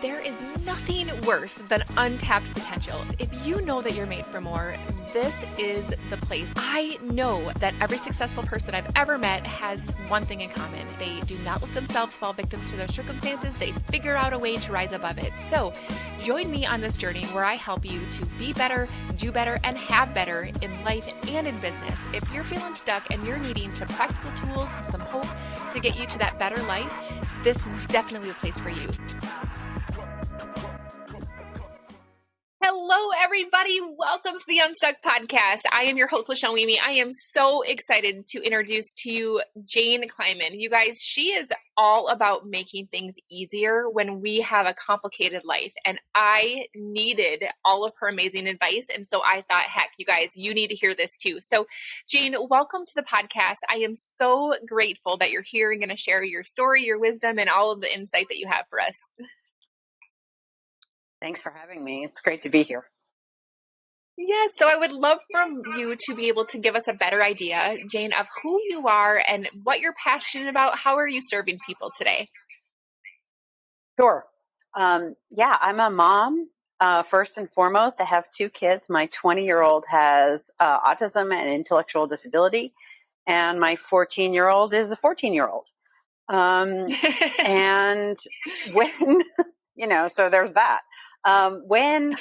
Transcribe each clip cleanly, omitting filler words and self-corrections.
There is nothing worse than untapped potential. If you know that you're made for more, this is the place. I know that every successful person I've ever met has one thing in common. They do not let themselves fall victim to their circumstances. They figure out a way to rise above it. So join me on this journey where I help you to be better, do better, and have better in life and in business. If you're feeling stuck and you're needing some practical tools, some hope to get you to that better life, this is definitely the place for you. Hello, everybody. Welcome to the Unstuck podcast. I am your host, lachellewieme. I am so excited to introduce to you Jane Kleiman. You guys, she is all about making things easier when we have a complicated life. And I needed all of her amazing advice. And so I thought, heck, you guys, you need to hear this too. So Jane, welcome to the podcast. I am so grateful that you're here and going to share your story, your wisdom, and all of the insight that you have for us. Thanks for having me. It's great to be here. Yes, so I would love for you to be able to give us a better idea, Jane, of who you are and what you're passionate about. How are you serving people today? Sure. I'm a mom. First and foremost, I have two kids. My 20-year-old has autism and intellectual disability, and my 14-year-old is a 14-year-old. And when, so there's that. When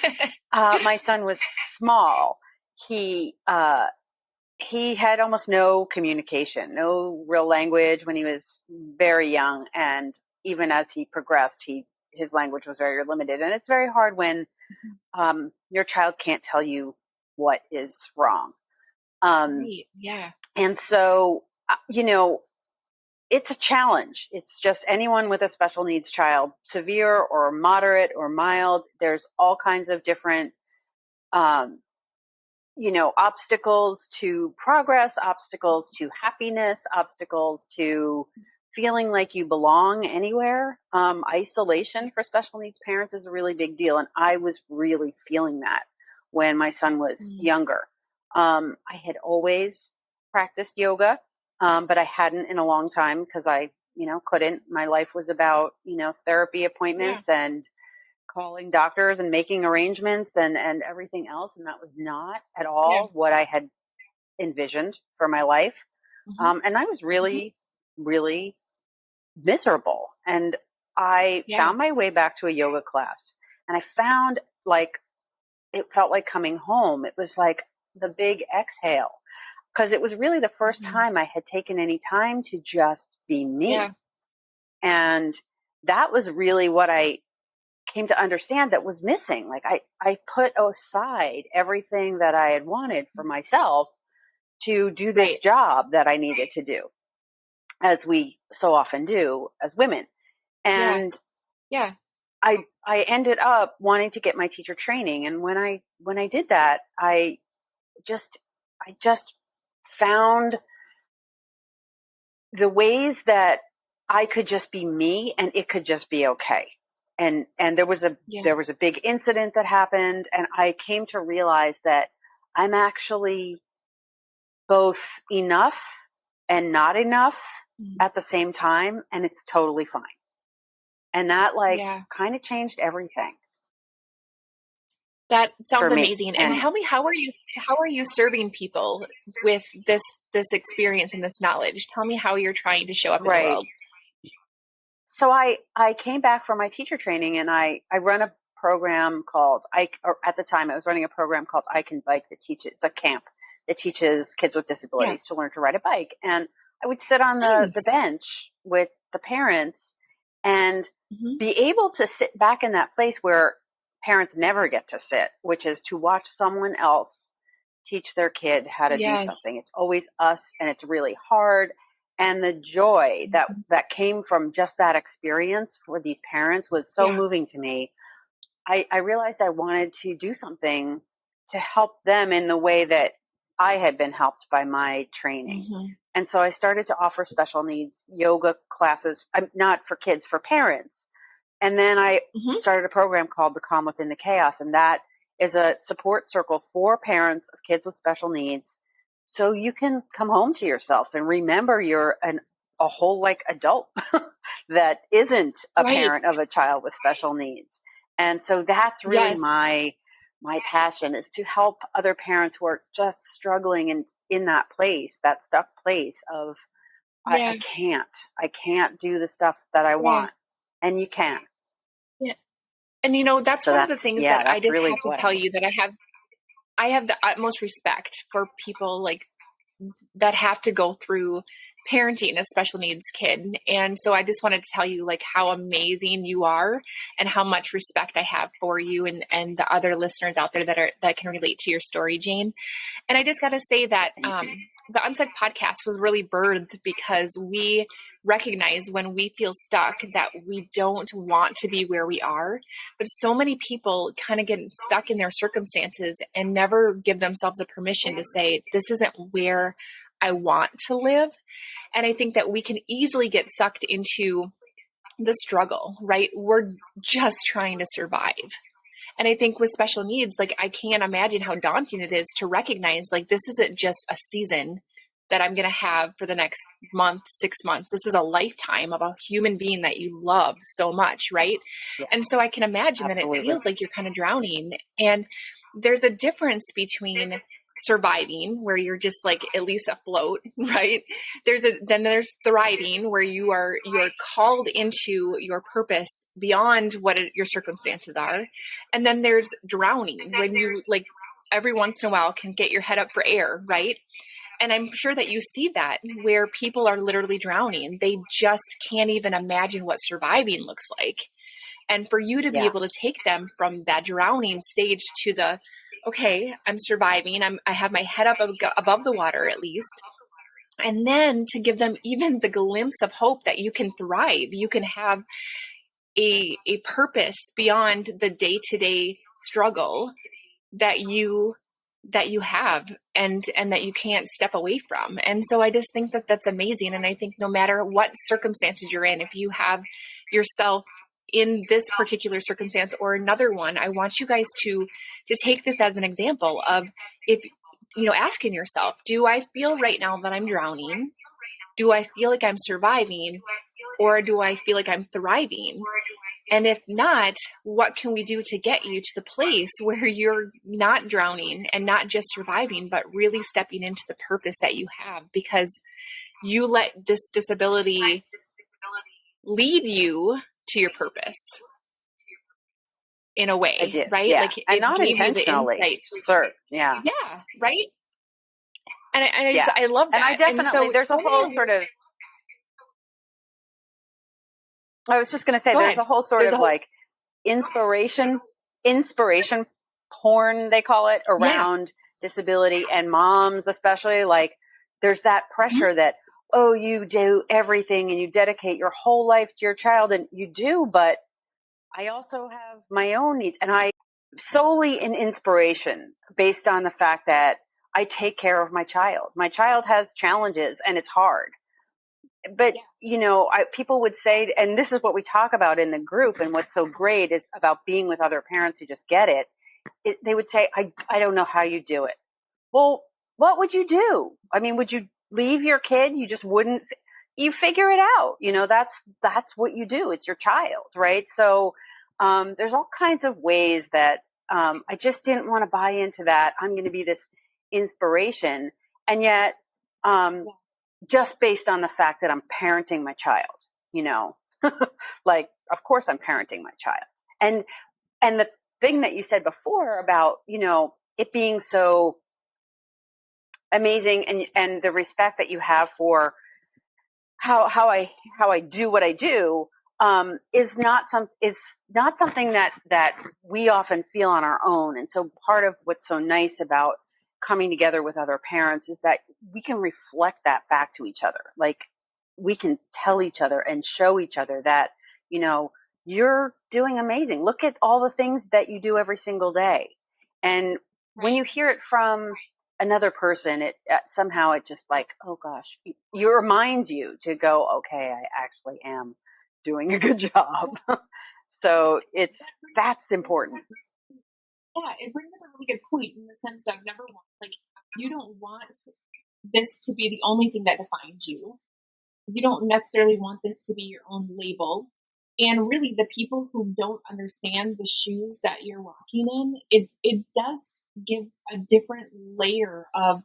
my son was small, he had almost no communication, no real language when he was very young. And even as he progressed, his language was very limited. And it's very hard when your child can't tell you what is wrong. Right. Yeah. And so, it's a challenge. It's just anyone with a special needs child, severe or moderate or mild. There's all kinds of different, obstacles to progress, obstacles to happiness, obstacles to feeling like you belong anywhere. Isolation for special needs parents is a really big deal. And I was really feeling that when my son was younger. I had always practiced yoga. But I hadn't in a long time because I, couldn't. My life was about, therapy appointments and calling doctors and making arrangements and everything else. And that was not at all what I had envisioned for my life. And I was really, really miserable. And I found my way back to a yoga class. And I found it felt like coming home. It was like the big exhale. Because it was really the first time I had taken any time to just be me. Yeah. And that was really what I came to understand that was missing. Like I put aside everything that I had wanted for myself to do this job that I needed to do, as we so often do as women. And I ended up wanting to get my teacher training. And when I did that, I just found the ways that I could just be me and it could just be okay. And there was a big incident that happened, and I came to realize that I'm actually both enough and not enough at the same time, and it's totally fine. And that kind of changed everything. That sounds amazing. And tell me, how are you serving people with this experience and this knowledge? Tell me how you're trying to show up in the world. So I came back from my teacher training, and I run a program called at the time I was running a program called I Can Bike it's a camp that teaches kids with disabilities to learn to ride a bike. And I would sit on the bench with the parents and be able to sit back in that place where parents never get to sit, which is to watch someone else teach their kid how to do something. It's always us, and it's really hard. And the joy that came from just that experience for these parents was so moving to me. I realized I wanted to do something to help them in the way that I had been helped by my training. And so I started to offer special needs yoga classes, not for kids, for parents. And then I started a program called The Calm Within the Chaos. And that is a support circle for parents of kids with special needs. So you can come home to yourself and remember you're a whole adult that isn't a Right. parent of a child with special needs. And so that's really Yes. my passion, is to help other parents who are just struggling in that place, that stuck place of, Yeah. I can't do the stuff that I Yeah. want. And you can. Yeah. And that's So one of the things that I that's just really have to what tell you, that I have the utmost respect for people like that have to go through parenting a special needs kid. And so I just wanted to tell you like how amazing you are and how much respect I have for you and the other listeners out there that can relate to your story, Jane. And I just got to say that the Unstuck podcast was really birthed because we recognize when we feel stuck that we don't want to be where we are. But so many people kind of get stuck in their circumstances and never give themselves a permission to say, this isn't where I want to live. And I think that we can easily get sucked into the struggle, right? We're just trying to survive. And I think with special needs, like I can't imagine how daunting it is to recognize like this isn't just a season that I'm going to have for the next month, 6 months. This is a lifetime of a human being that you love so much, right? Yeah, and so I can imagine absolutely. that it feels like you're kind of drowning. And there's a difference between surviving, where you're just like at least afloat, right? Then there's thriving, where you're called into your purpose beyond what your circumstances are. And then there's drowning, when you like every once in a while can get your head up for air, right? And I'm sure that you see that where people are literally drowning. They just can't even imagine what surviving looks like. And for you to be able to take them from that drowning stage to the, okay, I'm surviving. I have my head up above the water at least. And then to give them even the glimpse of hope that you can thrive, you can have a purpose beyond the day-to-day struggle that you have and that you can't step away from. And so I just think that that's amazing. And I think no matter what circumstances you're in, if you have yourself in this particular circumstance or another one, I want you guys to take this as an example of, if asking yourself, do I feel right now that I'm drowning? Do I feel like I'm surviving? Or do I feel like I'm thriving? And if not, what can we do to get you to the place where you're not drowning and not just surviving, but really stepping into the purpose that you have, because you let this disability lead you to your purpose in a way, right? Yeah. Like and it not gave you the intentionally. insight. Sure. Yeah. Yeah. Right. And I love that. And I definitely, there's a whole sort of, I was just going to say, there's a whole sort of like inspiration porn, they call it, around disability and moms, especially. Like there's that pressure that, oh, you do everything and you dedicate your whole life to your child, and you do, but I also have my own needs, and I solely in inspiration based on the fact that I take care of my child. My child has challenges and it's hard. But, people would say, and this is what we talk about in the group, and what's so great is about being with other parents who just get it, they would say, I don't know how you do it. Well, what would you do? I mean, would you leave your kid? You just wouldn't, you figure it out. That's what you do. It's your child, right? So there's all kinds of ways that I just didn't want to buy into that. I'm going to be this inspiration. And yet, just based on the fact that I'm parenting my child, like, of course I'm parenting my child. And the thing that you said before about, it being so amazing, and the respect that you have for how I do what I do, is not something that we often feel on our own. And so part of what's so nice about coming together with other parents is that we can reflect that back to each other. Like we can tell each other and show each other that, you're doing amazing. Look at all the things that you do every single day. And when you hear it from another person, it somehow it just like, oh gosh, it reminds you to go, okay, I actually am doing a good job. So that's important. Yeah, it brings up a really good point in the sense that number one, like you don't want this to be the only thing that defines you. You don't necessarily want this to be your own label. And really, the people who don't understand the shoes that you're walking in, it does give a different layer of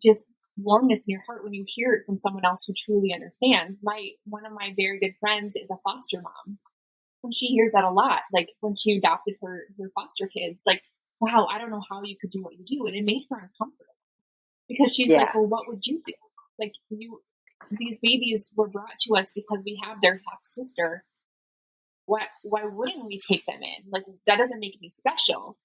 just warmness in your heart when you hear it from someone else who truly understands. One of my very good friends is a foster mom, and she hears that a lot. Like when she adopted her foster kids, like, wow, I don't know how you could do what you do, and it made her uncomfortable because she's like, well, what would you do? Like these babies were brought to us because we have their half sister. Why wouldn't we take them in? Like that doesn't make me special.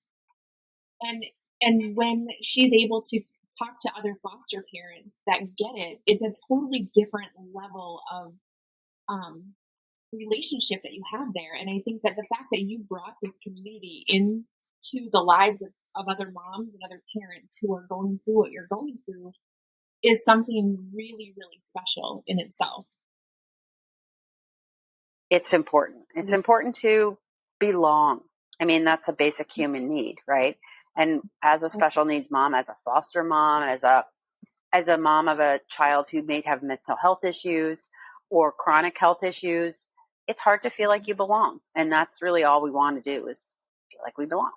And when she's able to talk to other foster parents that get it, it's a totally different level of relationship that you have there. And I think that the fact that you brought this community into the lives of other moms and other parents who are going through what you're going through is something really, really special in itself. It's important. It's important to belong. I mean, that's a basic human need, right? And as a special needs mom, as a foster mom, as a mom of a child who may have mental health issues or chronic health issues, it's hard to feel like you belong. And that's really all we want to do is feel like we belong.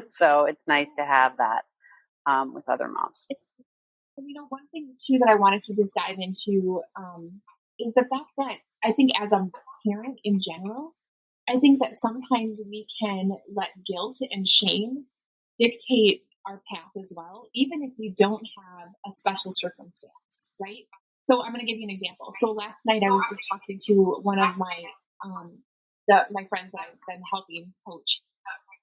So it's nice to have that with other moms. And one thing too that I wanted to just dive into is the fact that I think as a parent in general, I think that sometimes we can let guilt and shame dictate our path as well, even if we don't have a special circumstance, right? So I'm going to give you an example. So last night I was just talking to one of my my friends that I've been helping coach,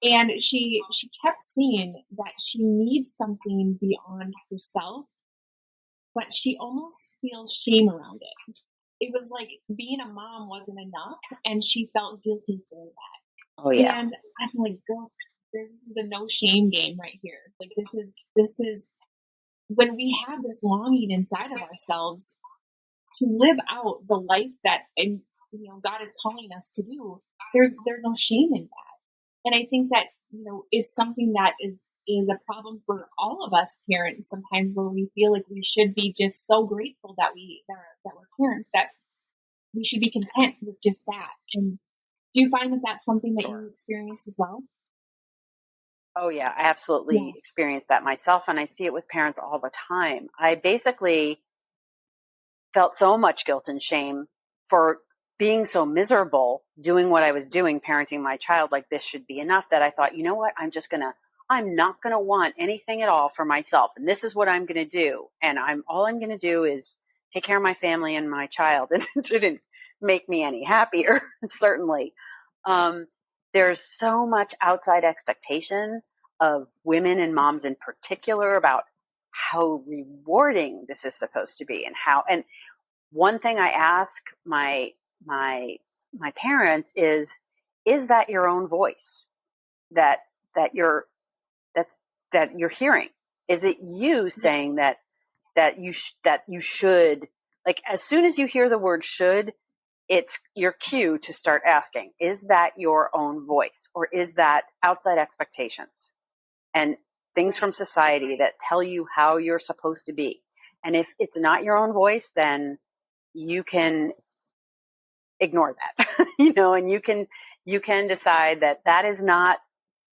and she kept saying that she needs something beyond herself, but she almost feels shame around it. It was like being a mom wasn't enough, and she felt guilty for that. Oh yeah. And I'm like, girl, this is the no shame game right here. Like this is when we have this longing inside of ourselves to live out the life that God is calling us to do. There's no shame in that. And I think that is something that is a problem for all of us parents sometimes, where we feel like we should be just so grateful that we're parents, that we should be content with just that. And do you find that that's something that you experience as well? Oh yeah, I absolutely experienced that myself, and I see it with parents all the time. I basically felt so much guilt and shame for being so miserable doing what I was doing, parenting my child. Like this should be enough, that I thought, you know what, I'm not going to want anything at all for myself. And this is what I'm going to do. And all I'm going to do is take care of my family and my child. And it didn't make me any happier, certainly. There's so much outside expectation of women and moms in particular about how rewarding this is supposed to be, and one thing I ask my parents is that your own voice that you're hearing? Is it you saying that you should, like, as soon as you hear the word should, it's your cue to start asking, is that your own voice, or is that outside expectations and things from society that tell you how you're supposed to be? And if it's not your own voice, then you can ignore that, and you can decide that that is not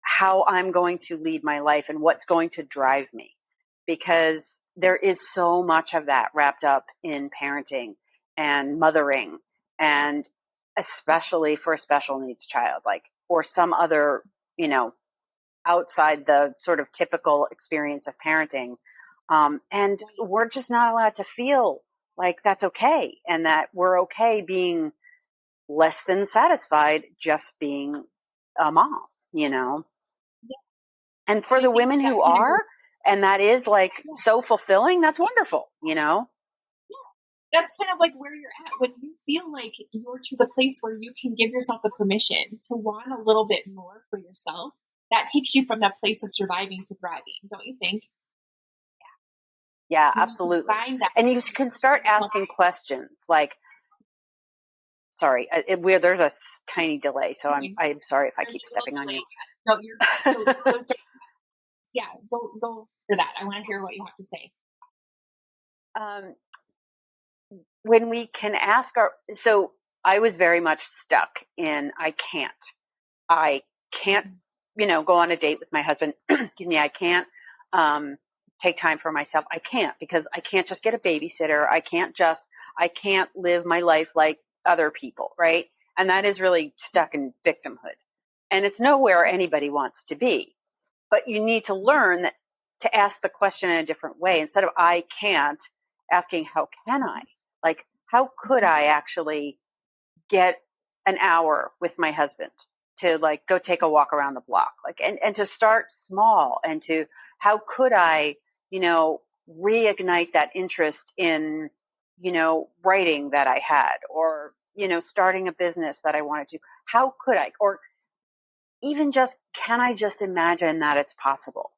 how I'm going to lead my life and what's going to drive me, because there is so much of that wrapped up in parenting and mothering, and especially for a special needs child, or some other, outside the sort of typical experience of parenting. And we're just not allowed to feel like that's okay, and that we're okay being less than satisfied just being a mom, And for the women who are, and that is so fulfilling, that's wonderful, That's kind of like where you're at when you feel like you're to the place where you can give yourself the permission to want a little bit more for yourself. That takes you from that place of surviving to thriving, don't you think? Yeah, absolutely. And you can start asking questions like, sorry, there's a tiny delay, so I'm sorry if I keep stepping on you. No, you're so yeah, go for that. I want to hear what you have to say. when we can ask so I was very much stuck in, I can't, go on a date with my husband. Excuse me. I can't, take time for myself. I can't, because I can't just get a babysitter. I can't live my life like other people. Right. And that is really stuck in victimhood, and it's nowhere anybody wants to be. But you need to learn that, to ask the question in a different way. Instead of I can't, asking how can I? Like, how could I actually get an hour with my husband to like go take a walk around the block? Like, and to start small, and to, how could I, reignite that interest in, writing that I had, or, starting a business that I wanted to. How could I? Or even just, can I just imagine that it's possible?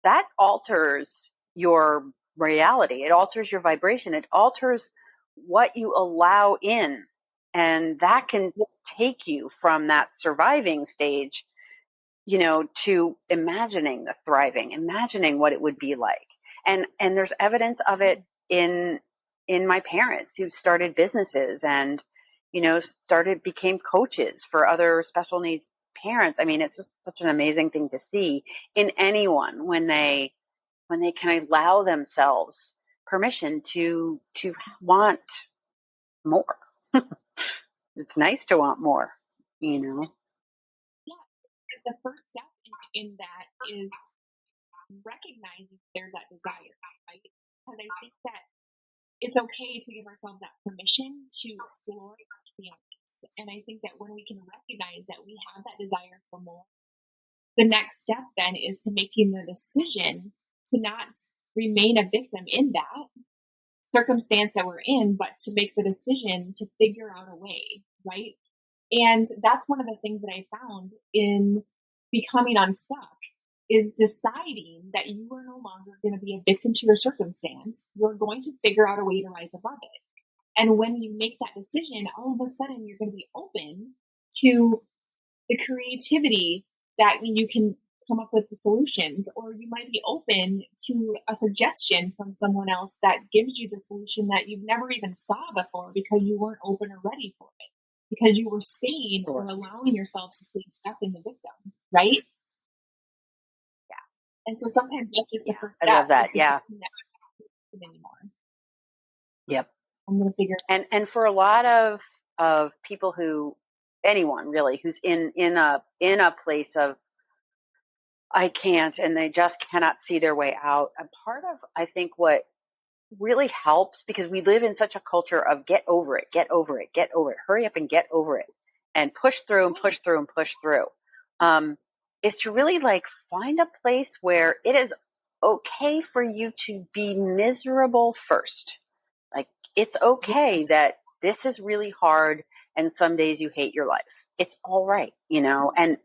That alters your reality. It alters your vibration. It alters what you allow in. And that can take you from that surviving stage, to imagining the thriving, imagining what it would be like. And there's evidence of it in my parents who started businesses and, became coaches for other special needs parents. I mean, it's just such an amazing thing to see in anyone when they can allow themselves permission to want more. It's nice to want more, Yeah. The first step in that is recognizing there's that desire, right? Because I think that it's okay to give ourselves that permission to explore our feelings. And I think that when we can recognize that we have that desire for more, the next step then is to making the decision to not remain a victim in that circumstance that we're in, but to make the decision to figure out a way, right? And that's one of the things that I found in becoming unstuck, is deciding that you are no longer going to be a victim to your circumstance. You're going to figure out a way to rise above it. And when you make that decision, all of a sudden you're going to be open to the creativity that you can come up with the solutions, or you might be open to a suggestion from someone else that gives you the solution that you've never even saw before, because you weren't open or ready for it, because you were staying or allowing yourself to stay stuck in the victim, right? Yeah. And so sometimes that's just the first step. I love that. Yeah. Anymore. Yep. I'm going to figure. And for a lot of people anyone really who's in a place of I can't, and they just cannot see their way out. And part of, I think, what really helps, because we live in such a culture of get over it, get over it, get over it, hurry up and get over it, and push through and push through and push through, is to really like find a place where it is okay for you to be miserable first. Like, it's okay that this is really hard and some days you hate your life. It's all right, and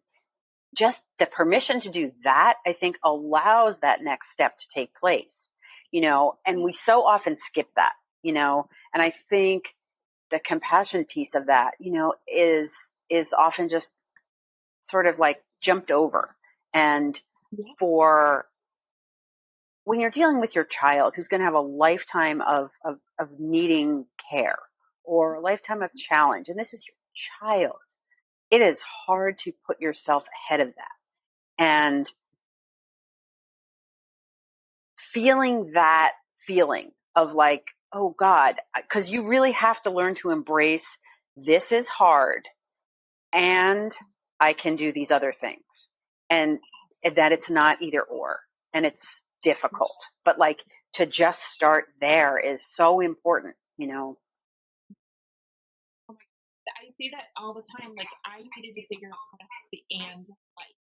just the permission to do that, I think, allows that next step to take place, and we so often skip that, and I think the compassion piece of that, is often just sort of like jumped over. And for when you're dealing with your child who's going to have a lifetime of needing care, or a lifetime of challenge, and this is your child, it is hard to put yourself ahead of that. And feeling that feeling of like, oh God, because you really have to learn to embrace, this is hard and I can do these other things. And that it's not either or, and it's difficult, but like to just start there is so important, I say that all the time. Like, I needed to figure out how to have the and life.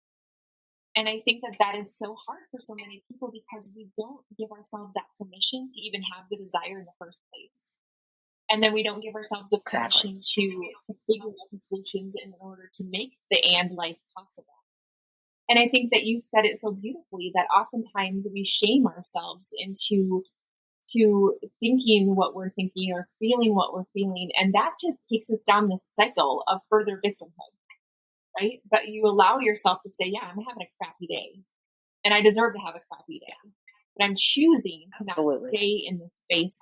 And I think that is so hard for so many people, because we don't give ourselves that permission to even have the desire in the first place. And then we don't give ourselves the permission to figure out the solutions in order to make the and life possible. And I think that you said it so beautifully, that oftentimes we shame ourselves into thinking what we're thinking or feeling what we're feeling. And that just takes us down this cycle of further victimhood, right? But you allow yourself to say, yeah, I'm having a crappy day and I deserve to have a crappy day, but I'm choosing to not stay in this space.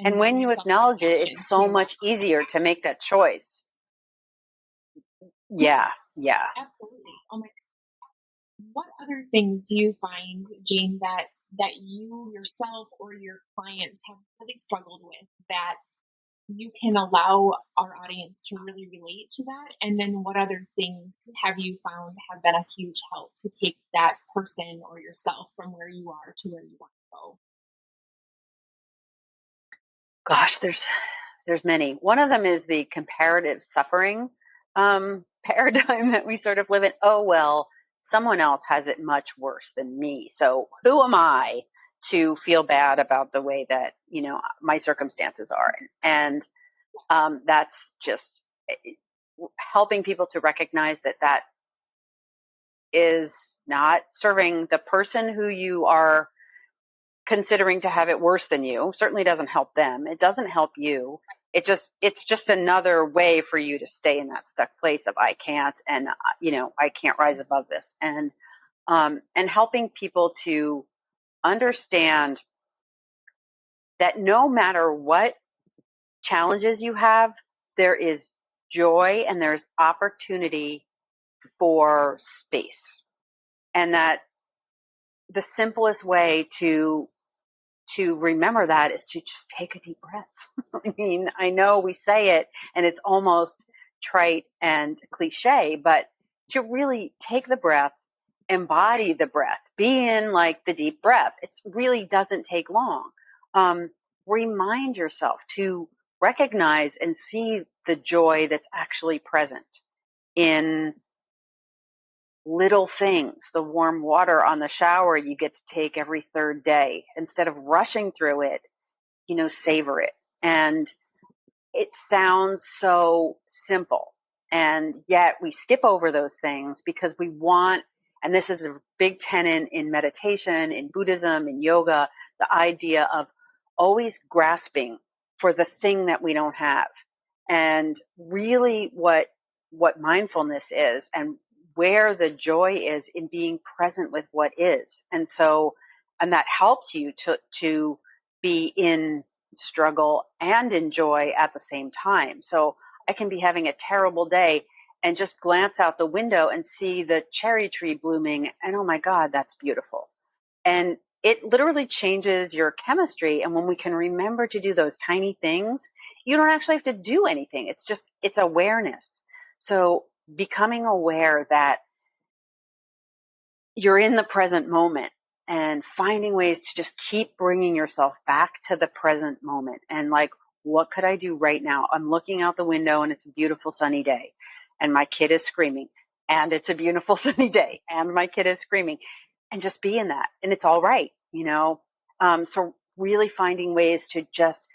And when you acknowledge it, it's so much easier to make that choice. Yeah. Yes, Yeah. absolutely. Oh my. What other things do you find, Jane, that you yourself or your clients have really struggled with that you can allow our audience to really relate to that? And then what other things have you found have been a huge help to take that person or yourself from where you are to where you want to go? Gosh, there's many. One of them is the comparative suffering paradigm that we sort of live in. Oh, well, someone else has it much worse than me. So who am I to feel bad about the way that, my circumstances are? And that's just helping people to recognize that is not serving the person who you are considering to have it worse than you. Certainly doesn't help them. It doesn't help you. It's just another way for you to stay in that stuck place of I can't, and I can't rise above this. And helping people to understand that no matter what challenges you have, there is joy and there's opportunity for space. And that the simplest way to remember that is to just take a deep breath. I mean, I know we say it and it's almost trite and cliche, but to really take the breath, embody the breath, be in like the deep breath. It really doesn't take long. Remind yourself to recognize and see the joy that's actually present in little things, the warm water on the shower you get to take every third day. Instead of rushing through it, savor it. And it sounds so simple. And yet we skip over those things because we want, and this is a big tenet in meditation, in Buddhism, in yoga, the idea of always grasping for the thing that we don't have. And really what mindfulness is and where the joy is in being present with what is. And that helps you to be in struggle and in joy at the same time. So I can be having a terrible day and just glance out the window and see the cherry tree blooming. And oh my God, that's beautiful. And it literally changes your chemistry. And when we can remember to do those tiny things, you don't actually have to do anything. It's awareness. So becoming aware that you're in the present moment and finding ways to just keep bringing yourself back to the present moment. And like, what could I do right now? I'm looking out the window and it's a beautiful sunny day and my kid is screaming and it's a beautiful sunny day and my kid is screaming, and just be in that. And it's all right, so really finding ways to just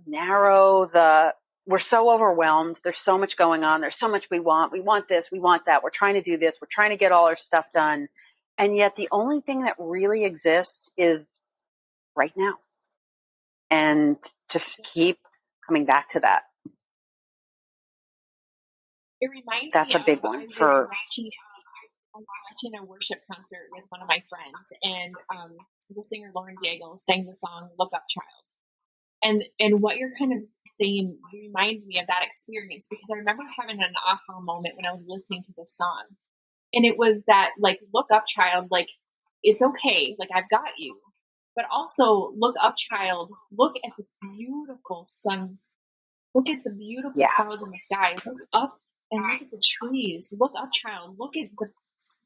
narrow we're so overwhelmed. There's so much going on. There's so much we want. We want this. We want that. We're trying to do this. We're trying to get all our stuff done. And yet the only thing that really exists is right now. And just keep coming back to that. It reminds That's me a big of, one I was watching a worship concert with one of my friends, and the singer Lauren Daigle sang the song "Look Up, Child." And what you're kind of saying reminds me of that experience, because I remember having an aha moment when I was listening to this song. And it was that, like, look up, child, like, it's okay, like, I've got you. But also, look up, child, look at this beautiful sun, look at the beautiful clouds in the sky, look up and look at the trees, look up, child, look at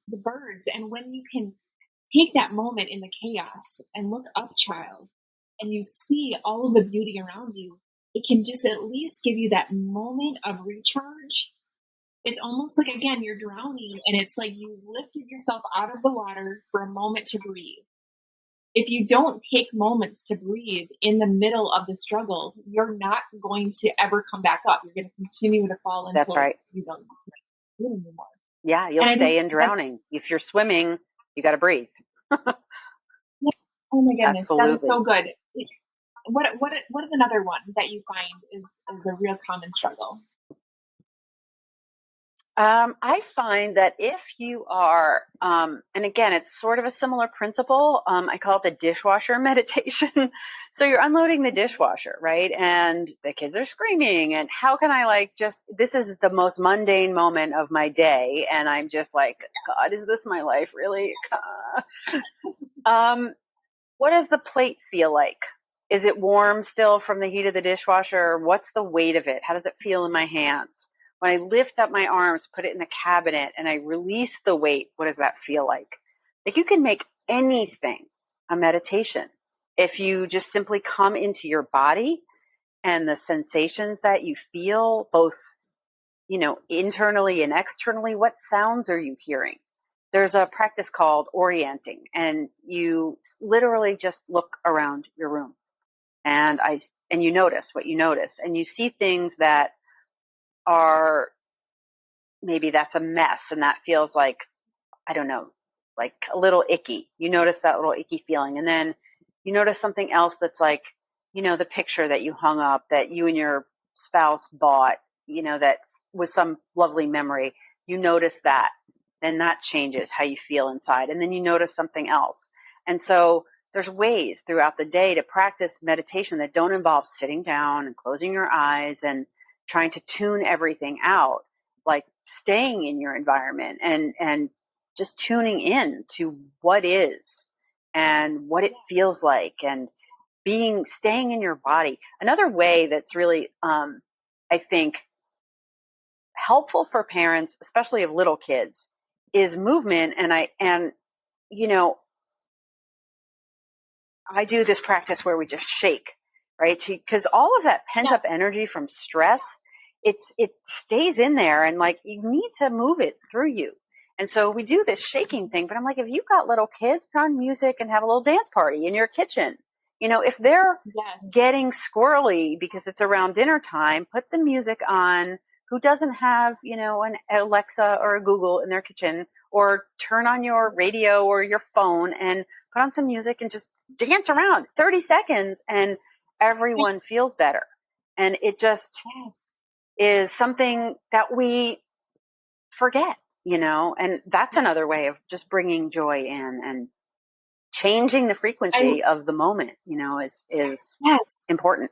the birds. And when you can take that moment in the chaos and look up, child, and you see all of the beauty around you, it can just at least give you that moment of recharge. It's almost like, again, you're drowning and it's like you lifted yourself out of the water for a moment to breathe. If you don't take moments to breathe in the middle of the struggle, you're not going to ever come back up. You're going to continue to fall until That's right. You don't do it anymore. Yeah, you'll stay in drowning. If you're swimming, you got to breathe. Oh my goodness, Absolutely. that is so good. What is another one that you find is a real common struggle? I find that if you are, and again, it's sort of a similar principle. I call it the dishwasher meditation. So you're unloading the dishwasher, right? And the kids are screaming, and how can I this is the most mundane moment of my day. And I'm just like, God, is this my life? Really? What does the plate feel like? Is it warm still from the heat of the dishwasher? What's the weight of it? How does it feel in my hands? When I lift up my arms, put it in the cabinet, and I release the weight, what does that feel like? Like, you can make anything a meditation if you just simply come into your body and the sensations that you feel, both, internally and externally. What sounds are you hearing? There's a practice called orienting, and you literally just look around your room and you notice what you notice, and you see things that are, maybe that's a mess, and that feels like, I don't know, like a little icky. You notice that little icky feeling, and then you notice something else that's like, the picture that you hung up that you and your spouse bought, that was some lovely memory. You notice that, then that changes how you feel inside. And then you notice something else. And so there's ways throughout the day to practice meditation that don't involve sitting down and closing your eyes and trying to tune everything out, like staying in your environment and just tuning in to what is and what it feels like, and staying in your body. Another way that's really, I think, helpful for parents, especially of little kids, is movement. And I do this practice where we just shake, right? Because all of that pent up energy from stress, it stays in there, and like, you need to move it through you. And so we do this shaking thing, but I'm like, if you've got little kids, put on music and have a little dance party in your kitchen. If they're getting squirrely because it's around dinner time, put the music on. Who doesn't have, an Alexa or a Google in their kitchen? Or turn on your radio or your phone and put on some music and just dance around 30 seconds, and everyone feels better. And it just is something that we forget, and that's another way of just bringing joy in and changing the frequency of the moment, is important.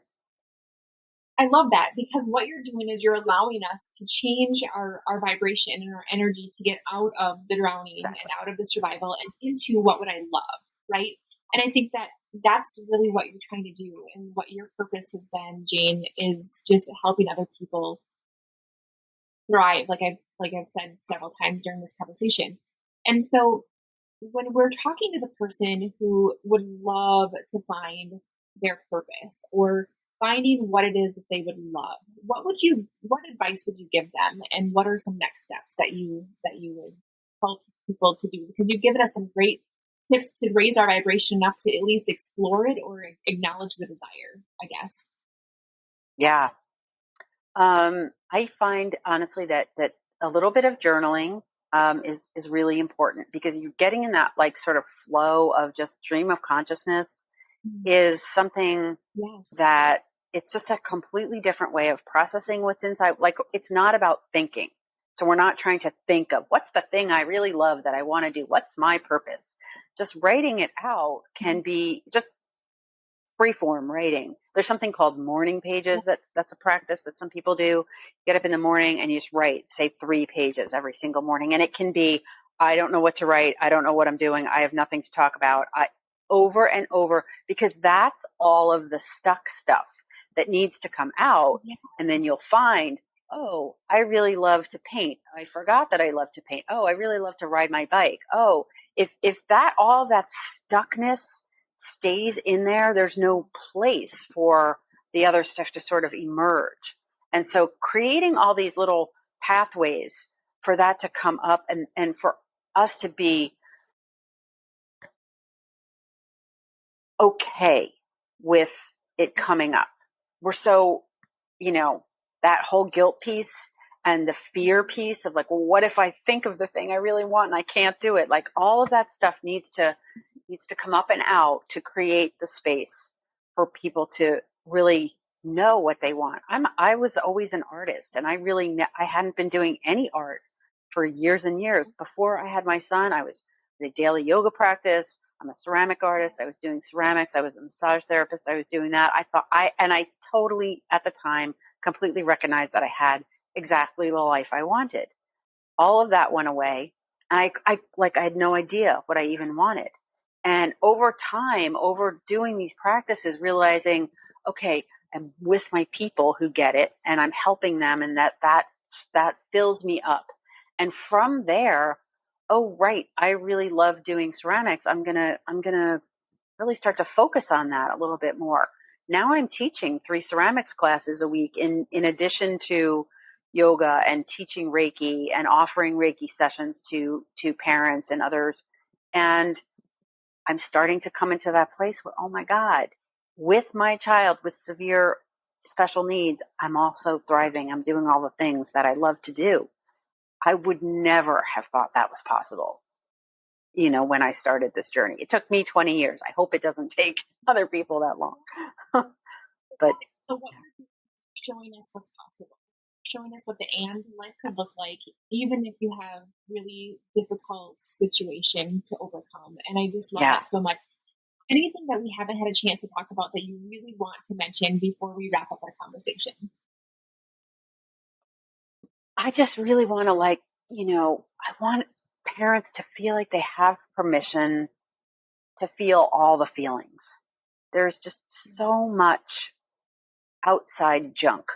I love that, because what you're doing is you're allowing us to change our vibration and our energy to get out of the drowning and out of the survival and into what would I love, right? And I think that that's really what you're trying to do, and what your purpose has been, Jane, is just helping other people thrive, like I've said several times during this conversation. And so when we're talking to the person who would love to find their purpose, or finding what it is that they would love, what advice would you give them, and what are some next steps that you would help people to do? Because you've given us some great tips to raise our vibration enough to at least explore it or acknowledge the desire, I guess. Yeah. I find, honestly, that a little bit of journaling is really important, because you're getting in that like sort of flow of just stream of consciousness is something that it's just a completely different way of processing what's inside. Like, it's not about thinking. So we're not trying to think of what's the thing I really love that I want to do. What's my purpose? Just writing it out can be just free-form writing. There's something called morning pages. That's a practice that some people do. Get up in the morning and you just write, say, 3 pages every single morning. And it can be, I don't know what to write. I don't know what I'm doing. I have nothing to talk about. Over and over, because that's all of the stuck stuff that needs to come out. And then you'll find, oh, I really love to paint. I forgot that I love to paint. Oh, I really love to ride my bike. Oh, if all that stuckness stays in there, there's no place for the other stuff to sort of emerge. And so creating all these little pathways for that to come up, and for us to be okay with it coming up. We're so, that whole guilt piece and the fear piece of like, well, what if I think of the thing I really want and I can't do it? Like, all of that stuff needs to come up and out to create the space for people to really know what they want. I was always an artist, and I hadn't been doing any art for years and years. Before I had my son, I was in a daily yoga practice. I'm a ceramic artist. I was doing ceramics. I was a massage therapist. I was doing that. I totally at the time completely recognized that I had exactly the life I wanted. All of that went away. I had no idea what I even wanted. And over time, over doing these practices, realizing, okay, I'm with my people who get it and I'm helping them, and that fills me up. And from there, oh, right, I really love doing ceramics. I'm going to really start to focus on that a little bit more. Now I'm teaching 3 ceramics classes a week in addition to yoga and teaching Reiki and offering Reiki sessions to parents and others. And I'm starting to come into that place where, oh my God, with my child with severe special needs, I'm also thriving. I'm doing all the things that I love to do. I would never have thought that was possible, when I started this journey. It took me 20 years. I hope it doesn't take other people that long. But so what you're showing us what's possible, showing us what the and life could look like, even if you have really difficult situation to overcome. And I just love that so much. Anything that we haven't had a chance to talk about that you really want to mention before we wrap up our conversation? I just really want to I want parents to feel like they have permission to feel all the feelings. There's just so much outside junk.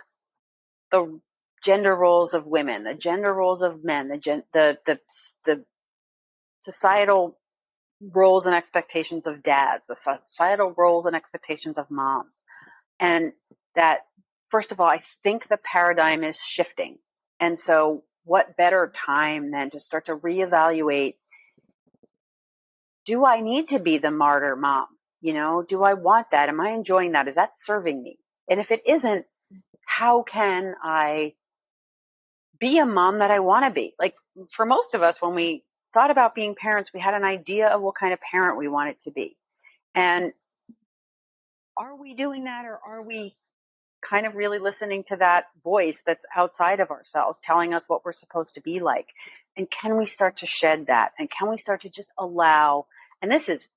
The gender roles of women, the gender roles of men, the societal roles and expectations of dads, the societal roles and expectations of moms. And that, first of all, I think the paradigm is shifting. And so what better time than to start to reevaluate, do I need to be the martyr mom? Do I want that? Am I enjoying that? Is that serving me? And if it isn't, how can I be a mom that I want to be? Like, for most of us, when we thought about being parents, we had an idea of what kind of parent we wanted to be. And are we doing that, or are we kind of really listening to that voice that's outside of ourselves telling us what we're supposed to be like? And can we start to shed that? And can we start to just allow, and this is,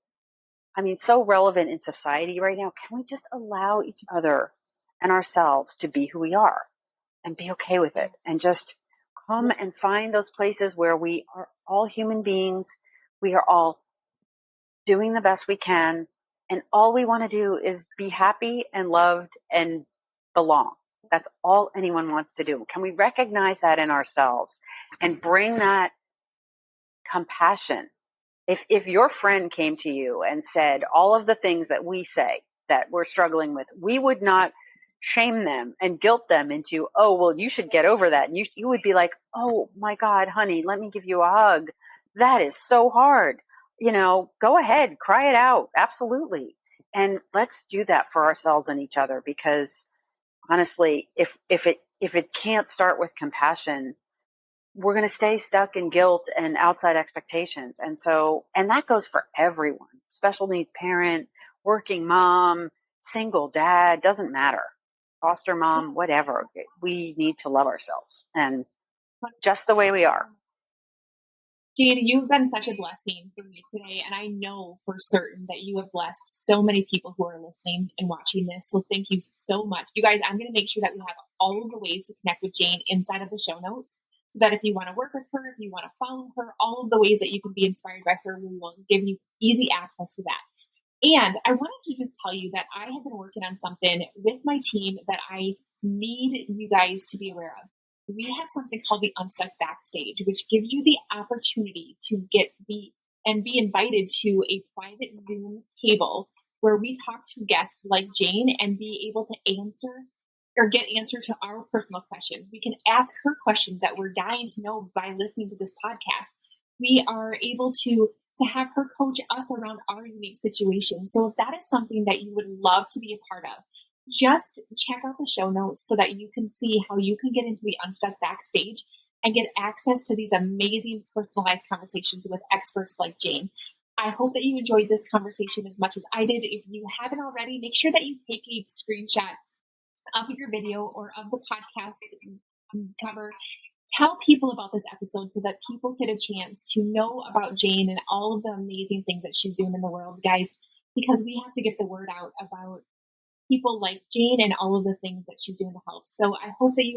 so relevant in society right now, can we just allow each other and ourselves to be who we are and be okay with it, and just come and find those places where we are all human beings. We are all doing the best we can. And all we want to do is be happy and loved and belong. That's all anyone wants to do. Can we recognize that in ourselves and bring that compassion? If your friend came to you and said all of the things that we say that we're struggling with, we would not shame them and guilt them into, oh, well, you should get over that. And you would be like, oh my God, honey, let me give you a hug. That is so hard. Go ahead, cry it out. Absolutely. And let's do that for ourselves and each other, because honestly, if it can't start with compassion, we're going to stay stuck in guilt and outside expectations. And that goes for everyone, special needs parent, working mom, single dad, doesn't matter, foster mom, whatever. We need to love ourselves and just the way we are. Jade, you've been such a blessing for me today, and I know for certain that you have blessed so many people who are listening and watching this. So thank you so much. You guys, I'm going to make sure that we have all of the ways to connect with Jane inside of the show notes, so that if you want to work with her, if you want to follow her, all of the ways that you can be inspired by her, we will give you easy access to that. And I wanted to just tell you that I have been working on something with my team that I need you guys to be aware of. We have something called the Unstuck Backstage, which gives you the opportunity to be invited to a private Zoom table where we talk to guests like Jane and be able to answer or get answers to our personal questions. We can ask her questions that we're dying to know by listening to this podcast. We are able to have her coach us around our unique situation. So if that is something that you would love to be a part of, just check out the show notes so that you can see how you can get into the Unstuck Backstage and get access to these amazing personalized conversations with experts like Jane. I hope that you enjoyed this conversation as much as I did. If you haven't already, make sure that you take a screenshot of your video or of the podcast cover. tell people about this episode so that people get a chance to know about Jane and all of the amazing things that she's doing in the world, guys, because we have to get the word out about people like Jane and all of the things that she's doing to help. So I hope that you